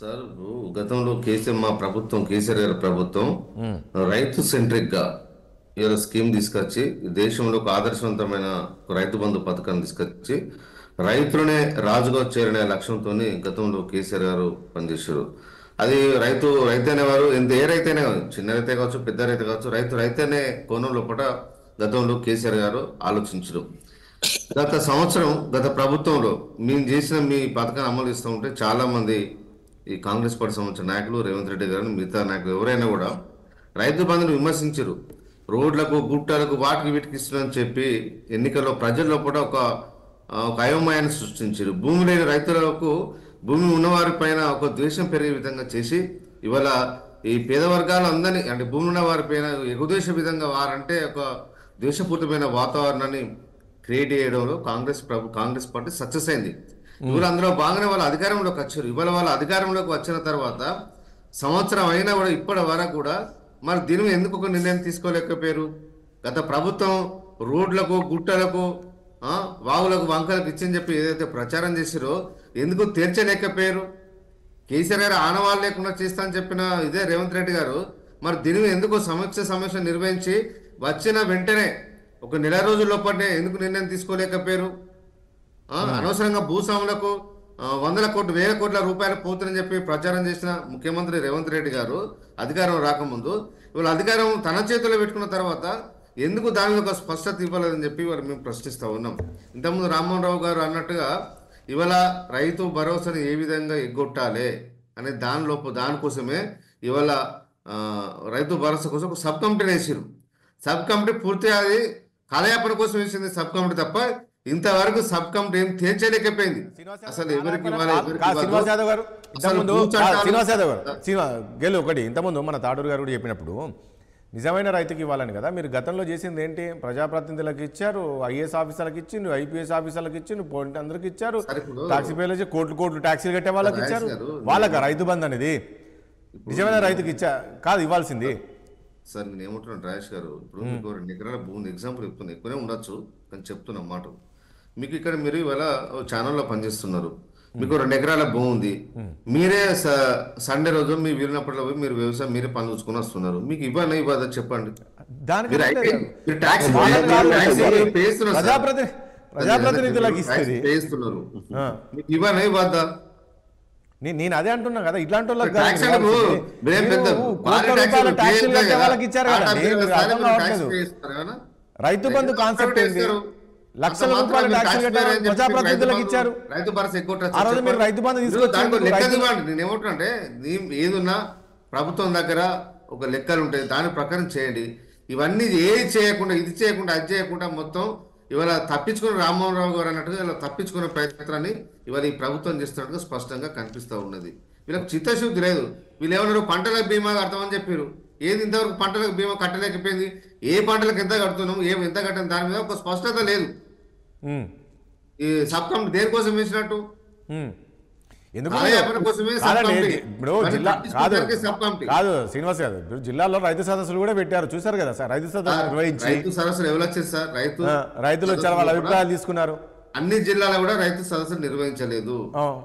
Sir ఇప్పుడు గతంలో కేసీఆర్ మా ప్రభుత్వం కేసీఆర్ గారి ప్రభుత్వం రైతు సెంట్రిక్ గా ఏదో స్కీమ్ తీసుకొచ్చి ఈ దేశంలో ఒక ఆదర్శవంతమైన ఒక రైతు బంధు పథకాన్ని తీసుకొచ్చి రైతులనే రాజుగా చేరనే లక్ష్యంతో గతంలో కేసీఆర్ గారు పనిచేశారు. అది రైతు అనేవారు ఎంత ఏ రైతైనా కావచ్చు, చిన్న రైతే కావచ్చు, పెద్ద రైతు కావచ్చు, రైతు అనే కోణంలో పూట గతంలో కేసీఆర్ గారు ఆలోచించరు. గత ప్రభుత్వంలో మేము చేసిన మీ పథకాన్ని అమలు ఇస్తూ ఉంటే చాలా మంది ఈ కాంగ్రెస్ పార్టీ సంబంధించిన నాయకులు, రేవంత్ రెడ్డి గారు, మిగతా నాయకులు ఎవరైనా కూడా రైతు బంధుని విమర్శించారు. రోడ్లకు, గుట్టలకు, వాటికి వీటికి ఇస్తున్నారని చెప్పి ఎన్నికల్లో ప్రజల్లో కూడా ఒక అయోమయాన్ని సృష్టించారు. భూమి లేని రైతులకు, భూమి ఉన్నవారి పైన ఒక ద్వేషం పెరిగే విధంగా చేసి ఇవాళ ఈ పేద వర్గాలు అందరినీ, అంటే భూమి ఉన్న వారి పైన ఎగుదేశ విధంగా వారంటే ఒక ద్వేషపూరితమైన వాతావరణాన్ని క్రియేట్ చేయడంలో కాంగ్రెస్ పార్టీ సక్సెస్ అయింది. ఇవాళ అందులో భాగంగా వాళ్ళ అధికారంలోకి వచ్చారు. ఇవాళ వాళ్ళ అధికారంలోకి వచ్చిన తర్వాత సంవత్సరం అయినా కూడా ఇప్పటి వరకు కూడా మరి దీని మీద ఎందుకు ఒక నిర్ణయం తీసుకోలేకపోయారు? గత ప్రభుత్వం రోడ్లకు, గుట్టలకు, వాగులకు, వంకలకు ఇచ్చని చెప్పి ఏదైతే ప్రచారం చేశారో ఎందుకు తీర్చలేకపోయారు? కేసీఆర్ గారు ఆనవాళ్ళు లేకుండా చేస్తా అని చెప్పిన ఇదే రేవంత్ రెడ్డి గారు మరి దీని మీద ఎందుకు సమీక్ష నిర్వహించి వచ్చిన వెంటనే ఒక నెల రోజుల లోపలనే ఎందుకు నిర్ణయం తీసుకోలేకపోయారు? అనవసరంగా భూస్వాములకు వందల కోట్లు, వేల కోట్ల రూపాయలు పోతుందని చెప్పి ప్రచారం చేసిన ముఖ్యమంత్రి రేవంత్ రెడ్డి గారు అధికారం రాకముందు ఇవాళ అధికారం తన చేతిలో పెట్టుకున్న తర్వాత ఎందుకు దాని మీద ఒక స్పష్టత ఇవ్వలేదని చెప్పి ఇవాళ మేము ప్రశ్నిస్తూ ఉన్నాం. ఇంతకుముందు రామ్మోహన్ రావు గారు అన్నట్టుగా ఇవాళ రైతు భరోసాని ఏ విధంగా ఎగ్గొట్టాలి అనే దానికోసమే ఇవాళ రైతు భరోసా కోసం ఒక సబ్ కమిటీని వేసారు. సబ్ కమిటీ పూర్తిగా అది కాలయాపన కోసం వేసింది సబ్ కమిటీ తప్ప ఇంతవరకు సబ్ కమిటీ ఏం తీర్చలేకపోయింది. అసలు శ్రీనివాస్ యాదవ్ గారు గెలు ఒకటి ఇంతకుముందు మన తాడూరు గారు కూడా చెప్పినప్పుడు నిజమైన రైతుకి ఇవ్వాలని కదా మీరు గతంలో చేసింది ఏంటి? ప్రజాప్రతినిధులకు ఇచ్చారు, ఐఏఎస్ ఆఫీసర్లకు ఇచ్చిండు, ఐపీఎస్ ఆఫీసర్లకు ఇచ్చిండు, అందరికి ఇచ్చారు, టాక్సీ పేర్లు కోట్లు ట్యాక్సీలు కట్టే వాళ్ళకి ఇచ్చారు. వాళ్ళకి రైతు బంధు అనేది నిజమైన రైతుకి కాదు ఇవ్వాల్సింది. సార్ నేను ఏమంటున్నాను రాజేష్ గారు, ఇప్పుడు మీకు 2 ఎకరాల భూమి ఎగ్జాంపుల్ చెప్తున్నా, ఎక్కువనే ఉండొచ్చు కానీ చెప్తున్నా మాట. మీకు ఇక్కడ మీరు ఇవాళ ఛానల్లో పనిచేస్తున్నారు, మీకు 2 ఎకరాల భూమి ఉంది, మీరే సండే రోజు మీ వీరినప్పట్లో పోయి మీరు వ్యవసాయం మీరే పనులు చూసుకుని వస్తున్నారు, మీకు ఇవ్వదా చెప్పండి? చేస్తున్నారు, మీకు ఇవ్వదా? నేను అదే అంటున్నా కదా, ఇట్లాంటి రైతు బంధు కాన్సెప్ట్ ఏంటి? లక్షల రూపాయలు ట్యాక్సీలు కట్టారు, ప్రజాప్రతినిధులకు ఇచ్చారు. రైతు భరోసా ఆ రోజు మీరు రైతు బంధు తీసుకొచ్చారు. నేను ఏమంటున్నా, ఏదున్నా ప్రభుత్వం దగ్గర ఒక లెక్కలు ఉంటాయి, దాని ప్రకారం చేయండి. ఇవన్నీ ఏది చేయకుండా, ఇది చేయకుండా, అది చేయకుండా మొత్తం ఇవాళ తప్పించుకున్న రామ్మోహన్ రావు గారు అన్నట్టుగా ఇలా తప్పించుకున్న ప్రయత్నాన్ని ఇవాళ ఈ ప్రభుత్వం చేస్తున్నట్టుగా స్పష్టంగా కనిపిస్తూ ఉన్నది. వీళ్ళకి చిత్తశుద్ధి లేదు. వీళ్ళు ఏమన్నారు, పంటలకు బీమా కడతామని చెప్పారు. ఏది ఇంతవరకు పంటలకు బీమా కట్టలేకపోయింది? ఏ పంటలకు ఎంత కడుతున్నాము, ఎంత కట్టిన దాని మీద ఒక స్పష్టత లేదు. ఈ సబ్ కమిటీ దేనికోసం వేసినట్టు? కాదు శ్రీనివాస్ గారు, జిల్లాలో రైతు సదస్సులు కూడా పెట్టారు, చూసారు కదా సార్? రైతు సదస్సులు ఎవరు వచ్చారు సార్? రైతులు వచ్చారు, వాళ్ళ అభిప్రాయాలు తీసుకున్నారు. అన్ని జిల్లాలో కూడా రైతు సదస్సులు నిర్వహించలేదు.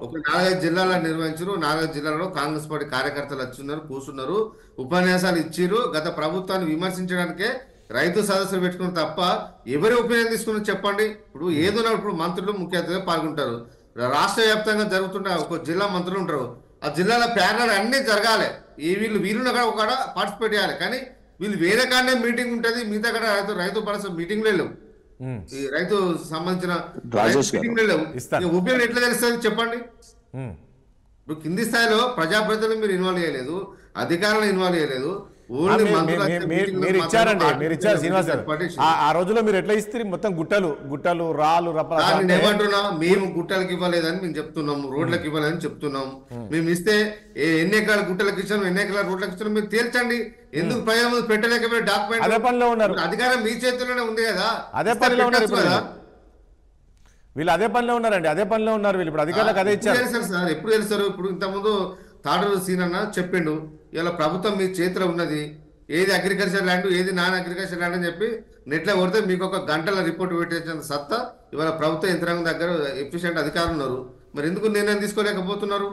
ఒక 4-5 జిల్లాలో నిర్వహించారు. 4-5 జిల్లాలో కాంగ్రెస్ పార్టీ కార్యకర్తలు వచ్చిన్నారు, కూర్చున్నారు, ఉపన్యాసాలు ఇచ్చిరు. గత ప్రభుత్వాన్ని విమర్శించడానికే రైతు సదస్సులు పెట్టుకున్నారు తప్ప ఎవరి ఒపీనియన్ తీసుకున్నారు చెప్పండి? ఇప్పుడు ఏదో ఇప్పుడు మంత్రులు ముఖ్య అతిథిగా పాల్గొంటారు. రాష్ట్ర వ్యాప్తంగా జరుగుతున్న ఒక జిల్లా మంత్రులు ఉంటారు, ఆ జిల్లాల ప్యానల్ అన్ని జరగాలి, వీళ్ళు ఒక పార్టిసిపేట్ చేయాలి. కానీ వీళ్ళు వేరే కాడనే మీటింగ్ ఉంటుంది, మిగతా కాడ రైతు భరోసా మీటింగ్లు వెళ్ళవు, ఈ రైతు సంబంధించిన మీటింగ్లు వెళ్ళవు. ఒపీనియన్ ఎట్లా తెలుస్తుంది చెప్పండి? ఇప్పుడు కింది స్థాయిలో ప్రజాప్రతినిధులు మీరు ఇన్వాల్వ్ చేయలేదు, అధికారులను ఇన్వాల్వ్ చేయలేదు. మీరు ఇచ్చారు శ్రీనివాస్ గారు. ఆ రోజులో మీరు ఎట్లా ఇస్తే మొత్తం గుట్టలు రాళ్ళు ఏమంటున్నా, మేము గుట్టలకు ఇవ్వలేదని మేము చెప్తున్నాము, రోడ్లకు ఇవ్వలేదని చెప్తున్నాము. మేము ఇస్తే ఎన్ని ఎకరాల గుట్టలకు ఇచ్చాము, ఎన్ని ఎకరాల రోడ్లకు ఇచ్చాము మీరు తేల్చండి. ఎందుకు ప్రజల ముందు పెట్టలేకపోతే డాక్యుమెంట్? అదే పనిలో ఉన్నారు, అధికారం మీ చేతుల్లోనే ఉంది కదా. అదే పనిలో ఉన్నారు కదా వీళ్ళు, అదే పనిలో ఉన్నారండి, అదే పనిలో ఉన్నారు వీళ్ళు. ఇప్పుడు అధికారులకు అదే ఇచ్చారు సార్. ఎప్పుడు తెలుస్తారు? ఇప్పుడు ఇంతకుముందు తాడూరు సీనన్న చెప్పిండు, ఇలా ప్రభుత్వం మీ చేతిలో ఉన్నది, ఏది అగ్రికల్చర్ ల్యాండ్, ఏది నాన్ అగ్రికల్చర్ ల్యాండ్ అని చెప్పి నెట్లో కొడితే మీకు ఒక గంటల రిపోర్ట్ పెట్టేసిన సత్తా ఇవాళ ప్రభుత్వ యంత్రాంగం దగ్గర ఎఫిషియెంట్ అధికారులు ఉన్నారు. మరి ఎందుకు నిర్ణయం తీసుకోలేకపోతున్నారు?